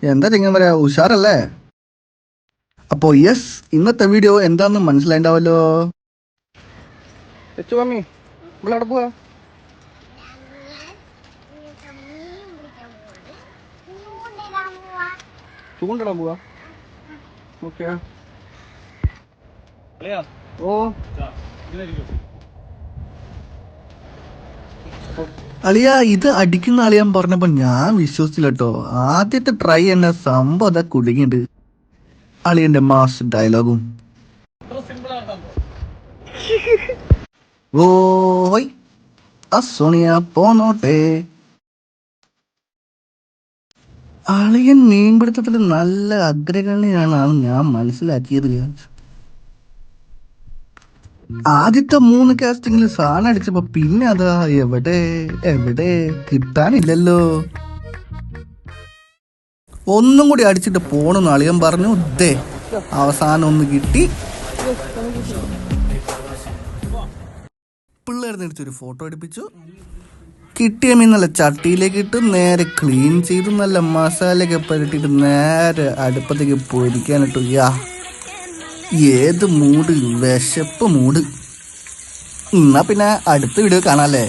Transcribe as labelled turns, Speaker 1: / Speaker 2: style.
Speaker 1: എന്താ ചെങ്ങന്മാരെ ഉഷാറല്ലേ? അപ്പോൾ യെസ്, ഇന്നത്തെ വീഡിയോ എന്താണെന്ന് മനസ്സിലായിണ്ടാവല്ലോ. മമ്മി ഇവിടെ പോവാ? ചൂണ്ടിടാൻ പോവാ. ഓക്കെ. ഓ അളിയ, ഇത് അടിക്കുന്ന അളിയാൻ പറഞ്ഞപ്പോ ഞാൻ വിശ്വസിച്ചില്ല കേട്ടോ. ആദ്യത്തെ ട്രൈ എന്നെ സംഭവം അതാ കുടുങ്ങിണ്ട്. അളിയന്റെ മാസ് ഡയലോഗും ഓയ് ആ സോണിയ പോന്നോട്ടെ. അളിയൻ മീൻപിടുത്തത്തിൽ നല്ല അഗ്രഗണ്യനാണ് ഞാൻ മനസ്സിലാക്കിയത്. ആദ്യത്തെ 3 കാസ്റ്റിംഗിൽ സാധനം അടിച്ചപ്പോ പിന്നെ അതാ എവിടെ എവിടെ കിട്ടാനില്ലല്ലോ. ഒന്നും കൂടി അടിച്ചിട്ട് പോണെന്ന് അളിയൻ പറഞ്ഞു. ദേ അവസാനം ഒന്ന് കിട്ടി. പിള്ളേർ നേടിച്ചൊരു ഫോട്ടോ എടുപ്പിച്ചു. കിട്ടിയ മീൻ നല്ല ചട്ടിയിലേക്ക് ഇട്ട് നേരെ ക്ലീൻ ചെയ്ത് നല്ല മസാലയൊക്കെ പുരട്ടിയിട്ട് നേരെ അടുപ്പത്തേക്ക് പൊരിക്കാനിട്ടു. ഏത് മൂഡ്, വിശപ്പ് മൂഡ്. എന്നാ പിന്നെ അടുത്ത വീഡിയോ കാണാല്ലേ.